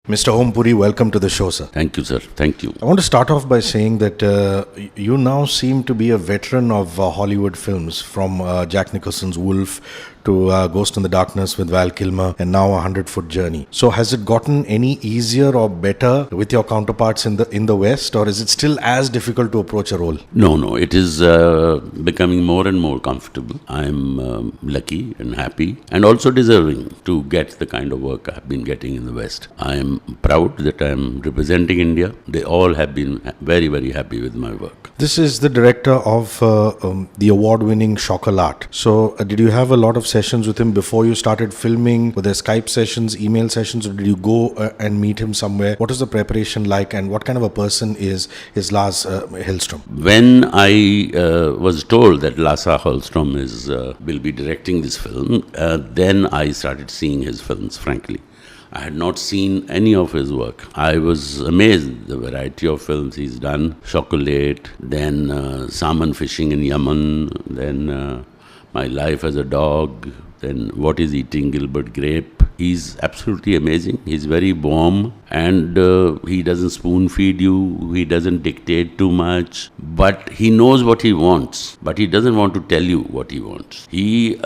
Mr. Om Puri, welcome to the show, sir. Thank you, sir. Thank you. I want to start off by saying that you now seem to be a veteran of Hollywood films, from Jack Nicholson's Wolf to Ghost in the Darkness with Val Kilmer, and now A 100-Foot Journey. So has it gotten any easier or better with your counterparts in the West, or is it still as difficult to approach a role? No, it is becoming more and more comfortable. I'm lucky and happy and also deserving to get the kind of work I've been getting in the West. I'm proud that I'm representing India. They all have been very, very happy with my work. This is the director of the award-winning Chocolat. So did you have a lot of sessions with him before you started filming? Were there Skype sessions, email sessions, or did you go and meet him somewhere? What is the preparation like, and what kind of a person is Lasse Hallstrom? When I was told that Lasse Hallstrom will be directing this film, then I started seeing his films, frankly. I had not seen any of his work. I was amazed the variety of films he's done. Chocolate, then salmon fishing in Yemen, then My Life as a Dog, then What is Eating Gilbert Grape. He's absolutely amazing. He's very warm, and he doesn't spoon feed you. He doesn't dictate too much, but he knows what he wants, but he doesn't want to tell you what he wants. He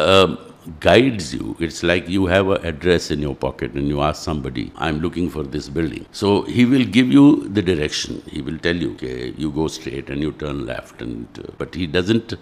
guides you. It's like you have an address in your pocket and you ask somebody, I'm looking for this building. So he will give you the direction. He will tell you, okay, you go straight and you turn left. But he doesn't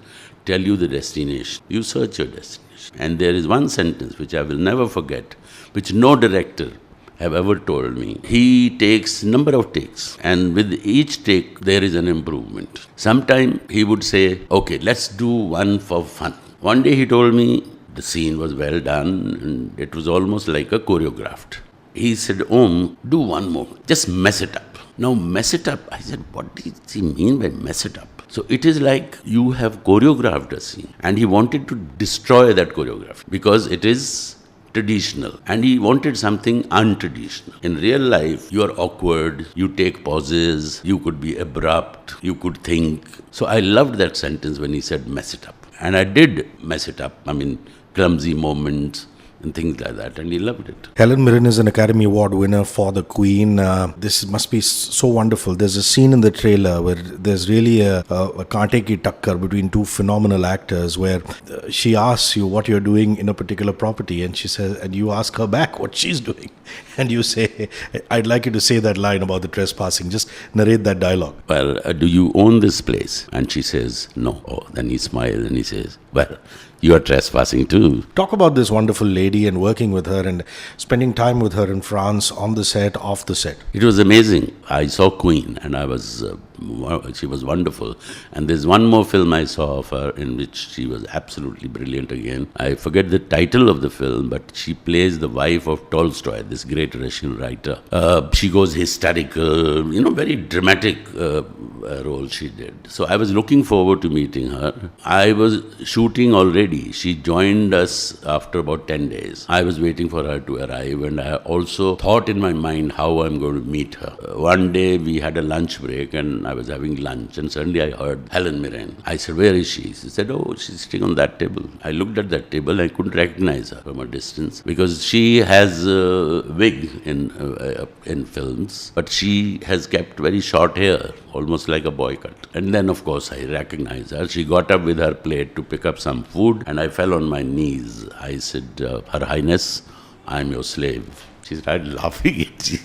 tell you the destination. You search your destination. And there is one sentence which I will never forget, which no director have ever told me. He takes number of takes, and with each take there is an improvement. Sometime he would say, okay, let's do one for fun. One day he told me, the scene was well done and it was almost like a choreographed. He said, Om, do one more. Just mess it up. Now mess it up. I said, what does he mean by mess it up? So it is like you have choreographed a scene, and he wanted to destroy that choreography because it is traditional, and he wanted something untraditional. In real life, you are awkward, you take pauses, you could be abrupt, you could think. So I loved that sentence when he said mess it up. And I did mess it up. I mean, clumsy moments and things like that, and he loved it. Helen Mirren is an Academy Award winner for The Queen. This must be so wonderful. There's a scene in the trailer where there's really a kaante ki takkar between two phenomenal actors, where she asks you what you're doing in a particular property, and she says, and you ask her back what she's doing, and you say, I'd like you to say that line about the trespassing. Just narrate that dialogue. Well, do you own this place? And she says, no. Oh, then he smiles and he says, well, you are trespassing too. Talk about this wonderful lady and working with her and spending time with her in France, on the set, off the set. It was amazing. I saw Queen and she was wonderful. And there's one more film I saw of her in which she was absolutely brilliant again. I forget the title of the film, but she plays the wife of Tolstoy, this great Russian writer. She goes hysterical, very dramatic role she did. So I was looking forward to meeting her. I was shooting already. She joined us after about 10 days. I was waiting for her to arrive, and I also thought in my mind how I'm going to meet her. One day we had a lunch break and I was having lunch, and suddenly I heard Helen Mirren. I said, where is she? She said, oh, she's sitting on that table. I looked at that table. I couldn't recognize her from a distance because she has a wig in films, but she has kept very short hair, almost like a boy cut. And then, of course, I recognized her. She got up with her plate to pick up some food, and I fell on my knees. I said, Her Highness, I'm your slave. She started laughing. She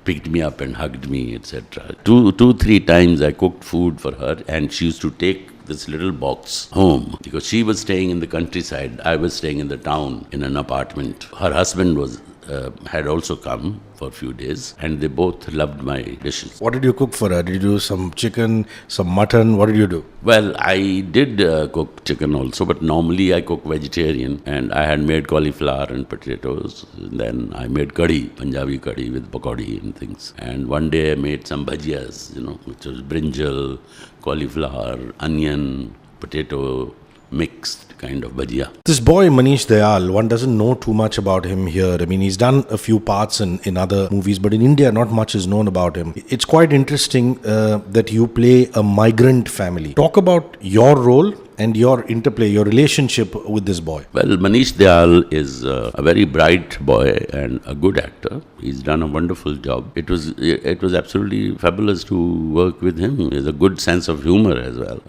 picked me up and hugged me, etc. Three times I cooked food for her, and she used to take this little box home because she was staying in the countryside. I was staying in the town in an apartment. Her husband had also come for a few days, and they both loved my dishes. What did you cook for her? Did you do some chicken, some mutton? What did you do? Well, I did cook chicken also, but normally I cook vegetarian, and I had made cauliflower and potatoes. And then I made curry, Punjabi curry with pakodi and things. And one day I made some bhajiyas, which was brinjal, cauliflower, onion, potato, mixed kind of bhajia. This boy Manish Dayal, one doesn't know too much about him here. I mean, he's done a few parts in other movies, but in India not much is known about him. It's quite interesting that you play a migrant family. Talk about your role and your interplay, your relationship with this boy? Well, Manish Dayal is a very bright boy and a good actor. He's done a wonderful job. It was absolutely fabulous to work with him. He has a good sense of humor as well.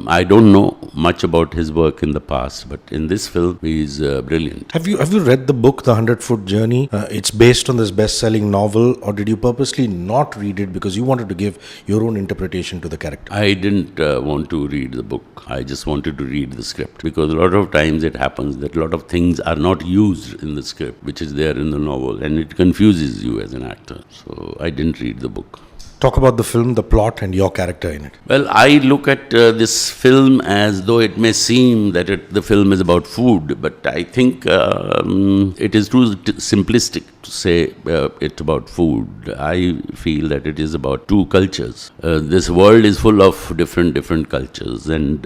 I don't know much about his work in the past, but in this film, he's brilliant. Have you read the book, The 100-Foot Journey? It's based on this best-selling novel, or did you purposely not read it because you wanted to give your own interpretation to the character? I didn't want to read the book. I just wanted to read the script, because a lot of times it happens that a lot of things are not used in the script, which is there in the novel, and it confuses you as an actor. So I didn't read the book. Talk about the film, the plot, and your character in it. Well, I look at this film as though it may seem that the film is about food, but I think it is too simplistic to say it's about food. I feel that it is about two cultures. This world is full of different cultures, and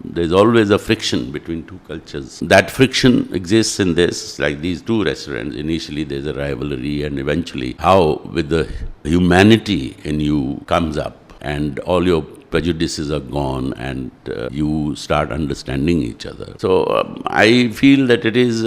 there's always a friction between two cultures. That friction exists in this, like these two restaurants. Initially, there's a rivalry, and eventually, how with the humanity in you comes up, and all your prejudices are gone, and you start understanding each other. So I feel that it is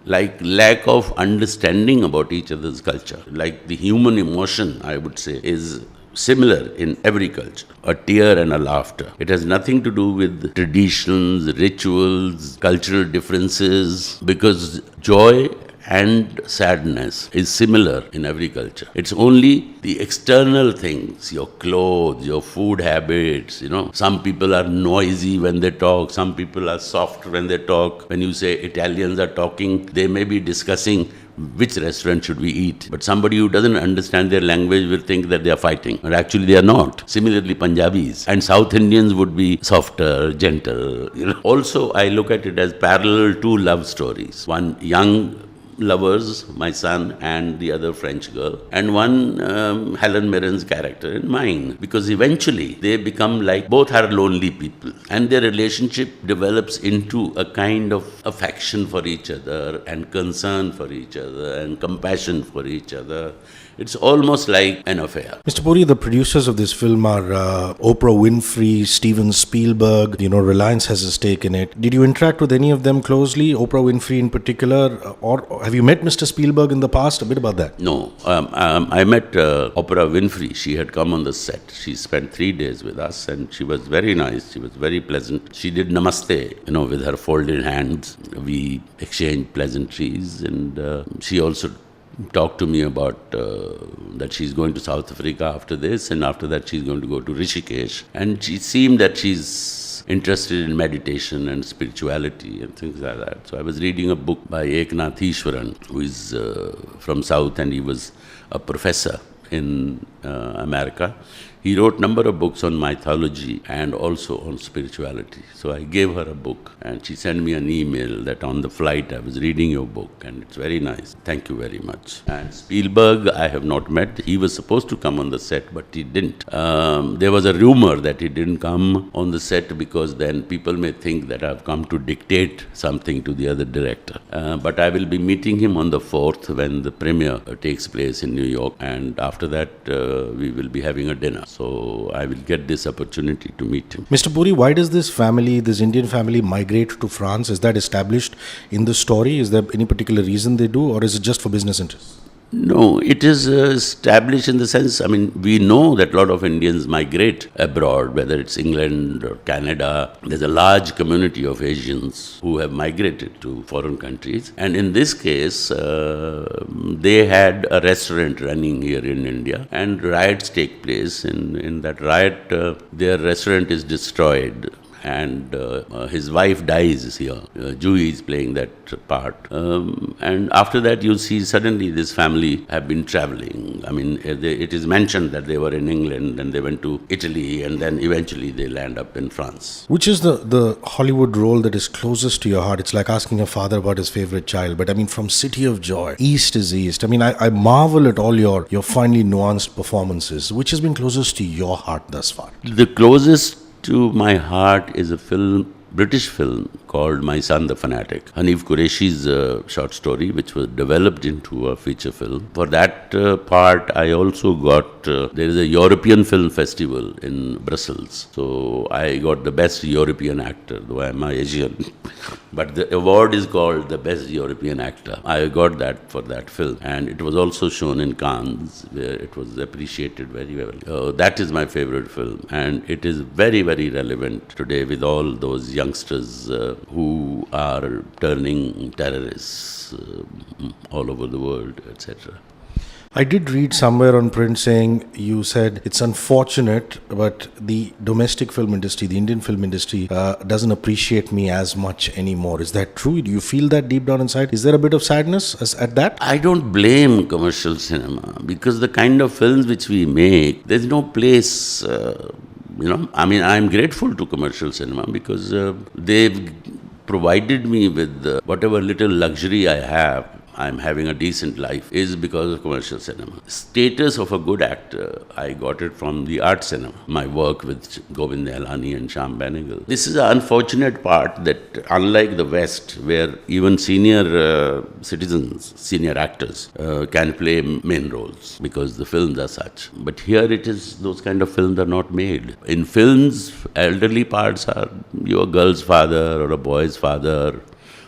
like lack of understanding about each other's culture. Like the human emotion, I would say, is similar in every culture. A tear and a laughter. It has nothing to do with traditions, rituals, cultural differences, because joy and sadness is similar in every culture. It's only the external things, your clothes, your food habits, Some people are noisy when they talk, some people are soft when they talk. When you say Italians are talking, they may be discussing which restaurant should we eat. But somebody who doesn't understand their language will think that they are fighting. But actually they are not. Similarly, Punjabis and South Indians would be softer, gentle. Also, I look at it as parallel to love stories. One young lovers, my son and the other French girl, and one Helen Mirren's character and mine, because eventually they become like, both are lonely people, and their relationship develops into a kind of affection for each other and concern for each other and compassion for each other. It's almost like an affair. Mr. Puri, the producers of this film are Oprah Winfrey, Steven Spielberg. Reliance has a stake in it. Did you interact with any of them closely, Oprah Winfrey in particular? Or have you met Mr. Spielberg in the past? A bit about that. No. I met Oprah Winfrey. She had come on the set. She spent 3 days with us, and she was very nice. She was very pleasant. She did namaste, with her folded hands. We exchanged pleasantries, and she also talked to me about that she's going to South Africa after this, and after that she's going to go to Hrishikesh. And she seemed that she's interested in meditation and spirituality and things like that. So I was reading a book by Eknathishwaran, who is from South, and he was a professor in America. He wrote a number of books on mythology and also on spirituality. So I gave her a book, and she sent me an email that on the flight I was reading your book, and it's very nice. Thank you very much. And Spielberg I have not met. He was supposed to come on the set, but he didn't. There was a rumor that he didn't come on the set because then people may think that I've come to dictate something to the other director. But I will be meeting him on the 4th when the premiere takes place in New York, and after that we will be having a dinner. So I will get this opportunity to meet him. Mr. Puri, why does this Indian family migrate to France? Is that established in the story? Is there any particular reason they do, or is it just for business interests? No, it is established in the sense, we know that a lot of Indians migrate abroad, whether it's England or Canada. There's a large community of Asians who have migrated to foreign countries. And in this case, they had a restaurant running here in India, and riots take place. In that riot, their restaurant is destroyed, and his wife dies here. Juhi is playing that part. And after that, you see suddenly this family have been traveling. It is mentioned that they were in England, and they went to Italy, and then eventually they land up in France. Which is the Hollywood role that is closest to your heart? It's like asking a father about his favorite child. But from City of Joy, East is East. I marvel at all your finely nuanced performances. Which has been closest to your heart thus far? The closest to my heart is a film British film called My Son the Fanatic, Hanif Qureshi's short story, which was developed into a feature film. For that part, I also got, there is a European Film Festival in Brussels. So I got the best European actor, though I'm Asian. But the award is called the best European actor. I got that for that film. And it was also shown in Cannes, where it was appreciated very well. That is my favorite film. And it is very, very relevant today with all those youngsters who are turning terrorists all over the world, etc. I did read somewhere on print saying, you said it's unfortunate, but the domestic film industry, the Indian film industry, doesn't appreciate me as much anymore. Is that true? Do you feel that deep down inside? Is there a bit of sadness at that? I don't blame commercial cinema, because the kind of films which we make, there's no place, I mean, I'm grateful to commercial cinema because they've provided me with whatever little luxury I have. I'm having a decent life is because of commercial cinema. Status of a good actor, I got it from the art cinema. My work with Govind Nihalani and Shyam Benegal. This is an unfortunate part that unlike the West, where even senior citizens, senior actors can play main roles because the films are such. But here it is, those kind of films are not made. In films, elderly parts are your girl's father or a boy's father,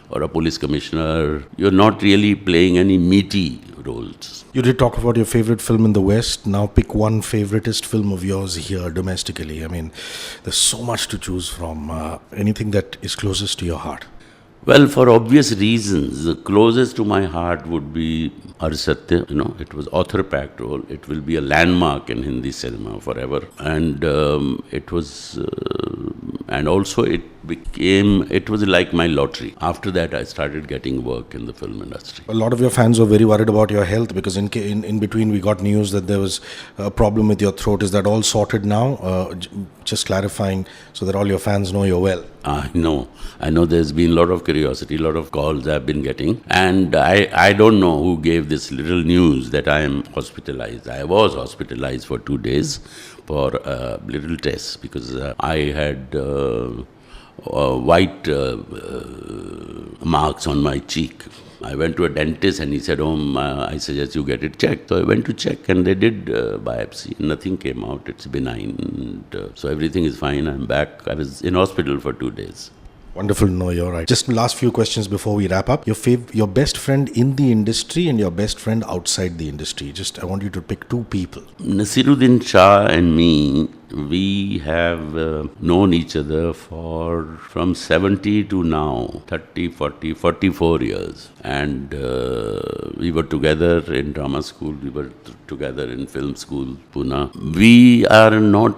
or a police commissioner. You're not really playing any meaty roles. You did talk about your favorite film in the West. Now pick one favoritist film of yours here domestically. I mean, there's so much to choose from. Anything that is closest to your heart? Well, for obvious reasons, the closest to my heart would be Arsatya. It was author-packed role. It will be a landmark in Hindi cinema forever. And it was, and also it was like my lottery. After that, I started getting work in the film industry. A lot of your fans were very worried about your health because in between we got news that there was a problem with your throat. Is that all sorted now? Just clarifying so that all your fans know you're well. I know there's been a lot of curiosity, a lot of calls I've been getting. And I don't know who gave this little news that I am hospitalized. I was hospitalized for 2 days for little tests because I had white marks on my cheek. I went to a dentist and he said, I suggest you get it checked. So I went to check and they did biopsy. Nothing came out. It's benign. And, so everything is fine. I'm back. I was in hospital for 2 days. Wonderful to know you're right. Just last few questions before we wrap up. Your best friend in the industry and your best friend outside the industry. I want you to pick two people. Nasiruddin Shah and me, we have known each other from 70 to now, 30, 40, 44 years. And we were together in drama school, we were together in film school, Pune.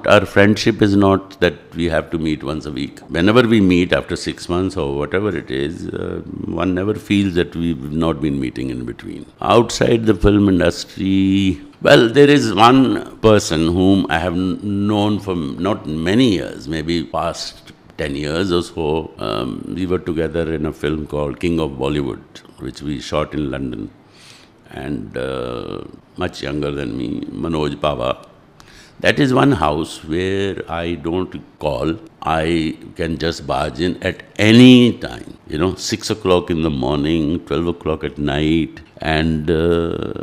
Our friendship is not that we have to meet once a week. Whenever we meet after 6 months or whatever it is, one never feels that we've not been meeting in between. Outside the film industry, well, there is one person whom I have known for not many years, maybe past 10 years or so. We were together in a film called King of Bollywood, which we shot in London. And much younger than me, Manoj Pava. That is one house where I don't call. I can just barge in at any time. 6 o'clock in the morning, 12 o'clock at night. And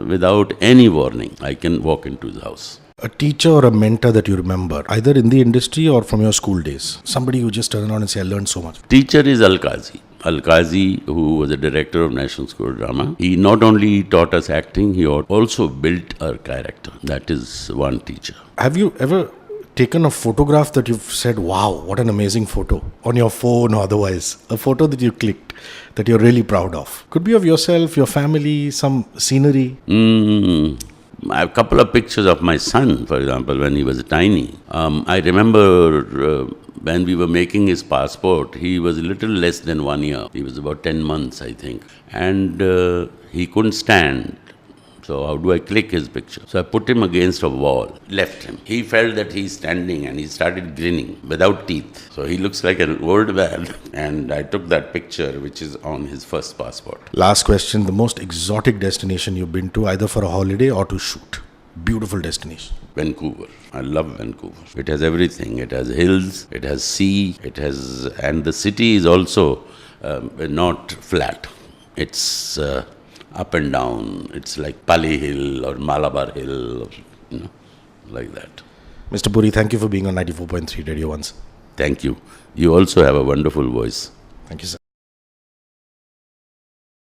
without any warning, I can walk into the house. A teacher or a mentor that you remember, either in the industry or from your school days? Somebody who just turned around and said, I learned so much. Teacher is Al-Qazi. Al-Qazi, who was the director of National School of Drama, he not only taught us acting, he also built our character. That is one teacher. Have you ever taken a photograph that you've said, wow, what an amazing photo, on your phone or otherwise? A photo that you clicked that you're really proud of? Could be of yourself, your family, some scenery. I have a couple of pictures of my son, for example, when he was tiny. I remember when we were making his passport, he was a little less than 1 year. He was about 10 months, I think. And he couldn't stand. So how do I click his picture? So I put him against a wall, left him. He felt that he's standing and he started grinning without teeth. So he looks like an old man. And I took that picture, which is on his first passport. Last question, the most exotic destination you've been to, either for a holiday or to shoot? beautiful destination? Vancouver. I love Vancouver. It has everything. It has hills, it has sea, and the city is also not flat. It's up and down. It's like Pali Hill or Malabar Hill, or, like that. Mr. Puri, thank you for being on 94.3 Radio Once. Thank you. You also have a wonderful voice. Thank you, sir.